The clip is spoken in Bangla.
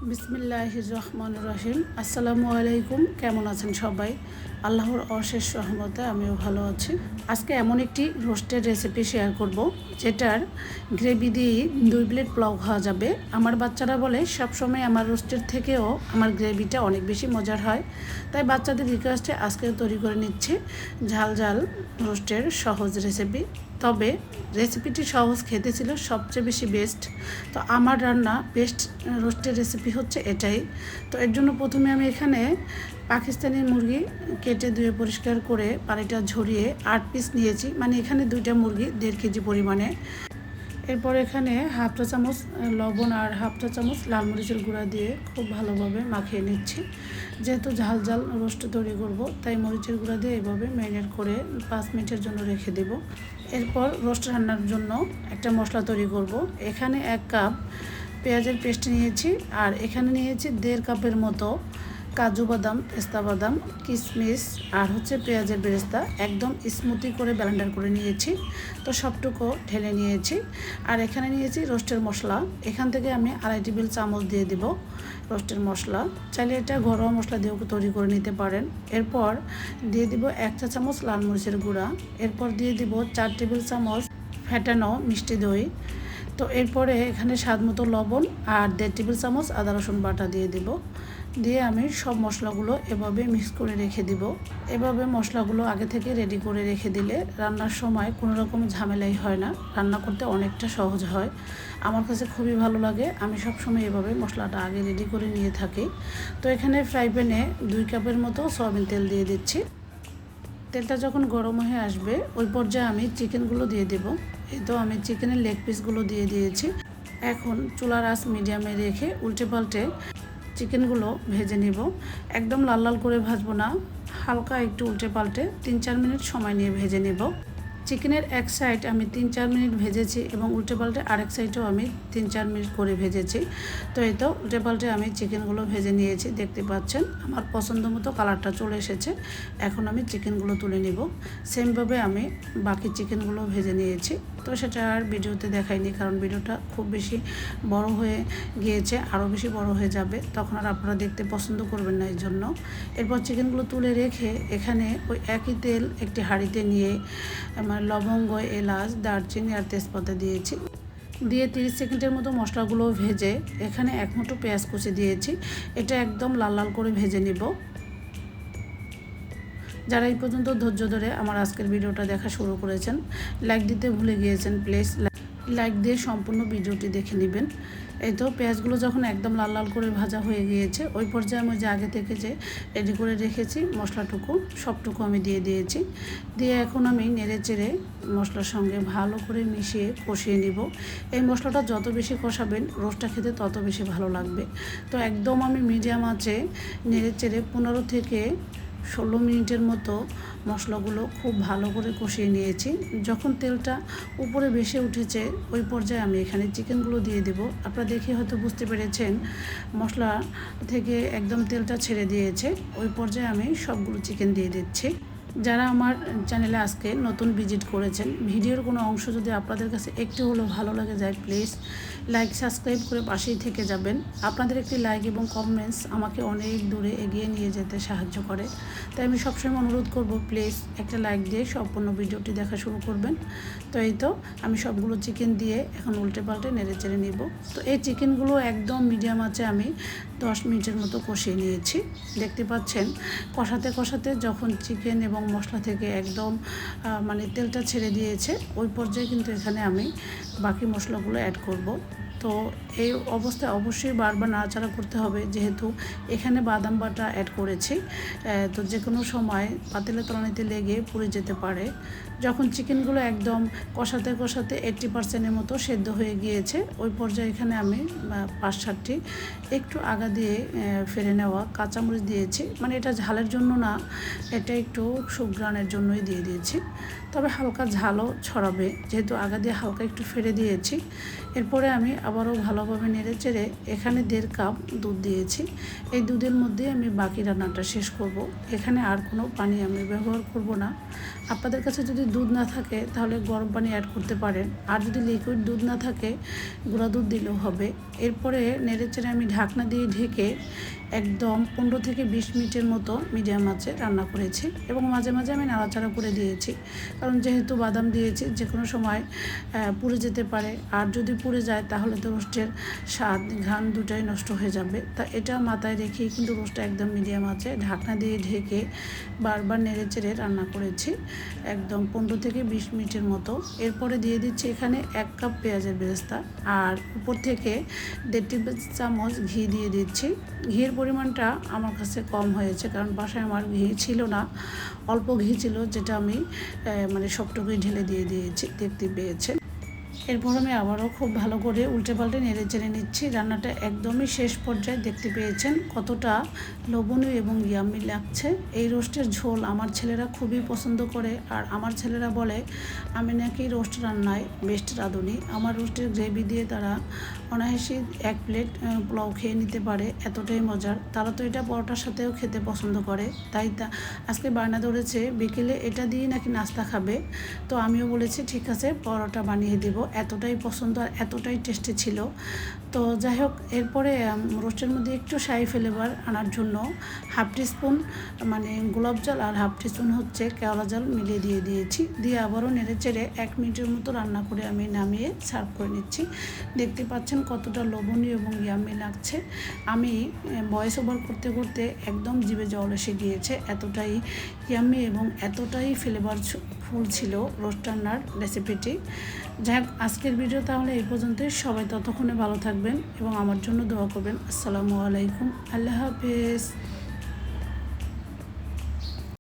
বিসমিল্লাহির রহমানির রহিম। আসসালামু আলাইকুম। কেমন আছেন সবাই? আল্লাহর অশেষ রহমতে আমিও ভালো আছি। আজকে এমন একটি রোস্টের রেসিপি শেয়ার করব, যেটার গ্রেভি দিয়ে 2 প্লেট পোলাও খাওয়া যাবে। আমার বাচ্চারা বলে সবসময় আমার রোস্টের থেকেও আমার গ্রেভিটা অনেক বেশি মজার হয়, তাই বাচ্চাদের রিকোয়েস্টে আজকেও তৈরি করে নিচ্ছি ঝাল ঝাল রোস্টের সহজ রেসিপি। তবে রেসিপিটি সহজ, খেতে ছিল সবচেয়ে বেশি বেস্ট। তো আমার রান্না বেস্ট রোস্টের রেসিপি হচ্ছে এটাই। তো এর জন্য প্রথমে আমি এখানে পাকিস্তানি মুরগি কেটে ধুয়ে পরিষ্কার করে পানিটা ঝরিয়ে 8 পিস নিয়েছি, মানে এখানে 2টা মুরগি 1.5 কেজি পরিমাণে। এরপর এখানে হাফ চা চামচ লবণ আর হাফ চা চামচ লাল মরিচের গুঁড়া দিয়ে খুব ভালোভাবে মাখিয়ে নিচ্ছি। যেহেতু ঝাল ঝাল রোস্ট তৈরি করব, তাই মরিচের গুঁড়া দিয়ে এইভাবে ম্যারিনেট করে 5 মিনিটের জন্য রেখে দেব। এরপর রোস্ট রান্নার জন্য একটা মশলা তৈরি করব। এখানে 1 কাপ পেঁয়াজের পেস্ট নিয়েছি, আর এখানে নিয়েছি 1.5 কাপের মতো কাজু বাদাম, পেস্তা বাদাম, কিশমিশ আর হচ্ছে পেঁয়াজের বেরেস্তা একদম স্মুথি করে ব্লেন্ডার করে নিয়েছি। তো সবটুকু ঢেলে নিয়েছি। আর এখানে নিয়েছি রোস্টের মশলা। এখান থেকে আমি 2.5 টেবিল চামচ দিয়ে দিব রোস্টের মশলা। চাইলে এটা ঘরোয়া মশলা দিয়েও তৈরি করে নিতে পারেন। এরপর দিয়ে দিব 1 চা চামচ লাল মরিচের গুঁড়া। এরপর দিয়ে দিব 4 টেবিল চামচ ফেটানো মিষ্টি দই। তো এরপরে এখানে স্বাদ মতো লবণ আর 1.5 টেবিল চামচ আদা রসুন বাটা দিয়ে দিব। দিয়ে আমি সব মশলাগুলো এভাবে মিক্স করে রেখে দিব। এভাবে মশলাগুলো আগে থেকে রেডি করে রেখে দিলে রান্নার সময় কোনো রকম ঝামেলাই হয় না, রান্না করতে অনেকটা সহজ হয়। আমার কাছে খুবই ভালো লাগে, আমি সবসময় এভাবে মশলাটা আগে রেডি করে নিয়ে থাকি। তো এখানে ফ্রাই প্যানে 2 কাপের মতো সয়াবিন তেল দিয়ে দিচ্ছি। তেলটা যখন গরম হয়ে আসবে, ওই পর্যায়ে আমি চিকেনগুলো দিয়ে দেব। এই তো আমি চিকেনের লেগ পিসগুলো দিয়ে দিয়েছি। এখন চুলার আঁচ মিডিয়ামে রেখে উল্টে পাল্টে চিকেনগুলো ভেজে নেব। একদম লাল লাল করে ভাজবো না, হালকা একটু উল্টে পাল্টে 3-4 মিনিট সময় নিয়ে ভেজে নেব। চিকেনের এক সাইড আমি 3-4 মিনিট ভেজেছি এবং উল্টে পাল্টে আরেক সাইডেও আমি 3-4 মিনিট করে ভেজেছি। তো এই তো উল্টে পাল্টে আমি চিকেনগুলো ভেজে নিয়েছি, দেখতে পাচ্ছেন আমার পছন্দ মতো কালারটা চলে এসেছে। এখন আমি চিকেনগুলো তুলে নিব। সেমভাবে আমি বাকি চিকেনগুলো ভেজে নিয়েছি। তো সেটা আর ভিডিওতে দেখাইনি, কারণ ভিডিওটা খুব বেশি বড় হয়ে গিয়েছে, আরও বেশি বড় হয়ে যাবে, তখন আর আপনারা দেখতে পছন্দ করবেন না। এই জন্য এরপর চিকেনগুলো তুলে রেখে এখানে ওই একই তেল একটি হাঁড়িতে নিয়ে আমার লবঙ্গ, এলাচ, দারচিনি আর তেজপাতা দিয়েছি। দিয়ে 30 সেকেন্ডের মতো মশলাগুলো ভেজে এখানে 1 মুঠো পেঁয়াজ কুচি দিয়েছি। এটা একদম লাল লাল করে ভেজে নিব। যারা এই পর্যন্ত ধৈর্য ধরে আমার আজকের ভিডিওটা দেখা শুরু করেছেন, লাইক দিতে ভুলে গিয়েছেন, প্লিজ লাইক দিয়ে সম্পূর্ণ ভিডিওটি দেখে নেবেন। এই তো পেঁয়াজগুলো যখন একদম লাল লাল করে ভাজা হয়ে গিয়েছে, ওই পর্যায়ে আমি যে আগে থেকে যে রেডি করে রেখেছি মশলাটুকু সবটুকু আমি দিয়ে দিয়েছি। দিয়ে এখন আমি নেড়ে চেড়ে মশলার সঙ্গে ভালো করে মিশিয়ে কষিয়ে নিব। এই মশলাটা যত বেশি কষাবেন রোস্টটা খেতে তত বেশি ভালো লাগবে। তো একদম আমি মিডিয়াম আঁচে নেড়ে চেড়ে 15 থেকে 16 মিনিটের মতো মশলাগুলো খুব ভালো করে কষিয়ে নিয়েছি। যখন তেলটা উপরে ভেসে উঠেছে, ওই পর্যায়ে আমি এখানে চিকেনগুলো দিয়ে দেব। আপনারা দেখে হয়তো বুঝতে পেরেছেন মশলা থেকে একদম তেলটা ছেড়ে দিয়েছে। ওই পর্যায়ে আমি সবগুলো চিকেন দিয়ে দিচ্ছি। যারা আমার চ্যানেলে আজকে নতুন ভিজিট করেছেন, ভিডিওর কোনো অংশ যদি আপনাদের কাছে একটু হলেও ভালো লাগে যায়, প্লিজ লাইক সাবস্ক্রাইব করে পাশেই থেকে যাবেন। আপনাদের একটি লাইক এবং কমেন্টস আমাকে অনেক দূরে এগিয়ে নিয়ে যেতে সাহায্য করে। তাই আমি সবসময় অনুরোধ করব, প্লিজ একটা লাইক দিয়ে সম্পূর্ণ ভিডিওটি দেখা শুরু করবেন। তো এই তো আমি সবগুলো চিকেন দিয়ে এখন উল্টে পাল্টে নেড়ে চেড়ে নিব। তো এই চিকেনগুলো একদম মিডিয়াম আঁচে আমি 10 মিনিটের মতো কষিয়ে নিয়েছি। দেখতে পাচ্ছেন কষাতে কষাতে যখন চিকেন এবং মশলা থেকে একদম মানে তেলটা ছেড়ে দিয়েছে, ওই পর্যায়ে কিন্তু এখানে আমি বাকি মশলাগুলো অ্যাড করব। তো এই অবস্থায় অবশ্যই বারবার নাড়াচাড়া করতে হবে, যেহেতু এখানে বাদাম বাটা অ্যাড করেছি। তো যে কোনো সময় পাতিলে তলানিতে লেগে পুড়ে যেতে পারে। যখন চিকেনগুলো একদম কষাতে কষাতে 80%-এর মতো সেদ্ধ হয়ে গিয়েছে, ওই পর্যায়ে এখানে আমি 5-7টি একটু আগা দিয়ে ফেলে নেওয়া কাঁচামরিচ দিয়েছি। মানে এটা ঝালের জন্য না, এটা একটু সুঘ্রাণের জন্যই দিয়ে দিয়েছি। তবে হালকা ঝালও ছড়াবে, যেহেতু আগা দিয়ে হালকা একটু ফেলে দিয়েছি। এরপরে আমি আবারও ভালোভাবে নেড়ে চেড়ে এখানে 1.5 কাপ দুধ দিয়েছি। এই দুধের মধ্যে আমি বাকি রান্নাটা শেষ করব। এখানে আর কোনো পানি আমি ব্যবহার করব না। আপনাদের কাছে যদি দুধ না থাকে তাহলে গরম পানি অ্যাড করতে পারেন, আর যদি লিকুইড দুধ না থাকে গুঁড়া দুধ দিলেও হবে। এরপরে নেড়েচেড়ে আমি ঢাকনা দিয়ে ঢেকে একদম 15 থেকে 20 মিনিটের মতো মিডিয়াম আঁচে রান্না করেছি এবং মাঝে মাঝে আমি নাড়াচাড়া করে দিয়েছি, কারণ যেহেতু বাদাম দিয়েছি যে কোনো সময় পুড়ে যেতে পারে, আর যদি পুড়ে যায় তাহলে তো রোস্টের স্বাদ ঘ্রাণ দুটাই নষ্ট হয়ে যাবে। তা এটা মাথায় রেখেই কিন্তু রোস্টটা একদম মিডিয়াম আঁচে ঢাকনা দিয়ে ঢেকে বারবার নেড়েচেড়ে রান্না করেছি একদম 15 থেকে 20 মিনিটের মতো। এরপরে দিয়ে দিচ্ছি এখানে 1 কাপ পেঁয়াজের বেরেস্তা, আর উপর থেকে 1.5 টেবিল চামচ ঘি দিয়ে দিচ্ছি। ঘির পরিমাণটা আমার কাছে কম হয়েছে, কারণ বাসায় আমার ঘি ছিল না, অল্প ঘি ছিল, যেটা আমি মানে সবটুকুই ঢেলে দিয়ে দিয়েছি, দেখতে পেয়েছেন। এরপর আমি আবারও খুব ভালো করে উল্টে পাল্টে নেড়ে চেড়ে নিচ্ছি। রান্নাটা একদমই শেষ পর্যায়ে, দেখতে পেয়েছেন কতটা লোভনীয় এবং ইয়াম্মি লাগছে। এই রোস্টের ঝোল আমার ছেলেরা খুবই পছন্দ করে, আর আমার ছেলেরা বলে আমি নাকি রোস্ট রান্নায় বেস্ট রাঁধুনি। আমার রোস্টের গ্রেভি দিয়ে তারা অনায়াসে 1 প্লেট পোলাও খেয়ে নিতে পারে, এতটাই মজার। তারা তো এটা পরোটার সাথেও খেতে পছন্দ করে, তাই আজকে বায়না ধরেছে বিকেলে এটা দিয়ে নাকি নাস্তা খাবে। তো আমিও বলেছি ঠিক আছে, পরোটা বানিয়ে দেবো, এতটাই পছন্দ আর এতটাই টেস্টি ছিল। তো যাই হোক, এরপরে রোস্টের মধ্যে একটু শাহি ফ্লেভার আনার জন্য 1/2 টিস্পুন মানে গোলাপ জল আর 1/2 টিস্পুন হচ্ছে কেওড়া জল মিলিয়ে দিয়ে দিয়েছি। দিয়ে আবারও নেড়ে চেড়ে 1 মিনিটের মতো রান্না করে আমি নামিয়ে সার্ভ করে নিচ্ছি। দেখতে পাচ্ছেন কতটা লোভনীয় এবং ইয়াম্মি লাগছে। আমি ভয়েস ওভার করতে করতে একদম জিভে জল এসে গিয়েছে, এতটাই ইয়াম্মি এবং এতটাই ফ্লেভার ফুল ছিল রোস্ট রান্নার রেসিপিটি। যাই হোক, আজকের ভিডিও তাহলে এই পর্যন্তই। সবাই ততক্ষণে ভালো থাকবেন এবং আমার জন্য দোয়া করবেন। আসসালামু আলাইকুম, আল্লাহ হাফেজ।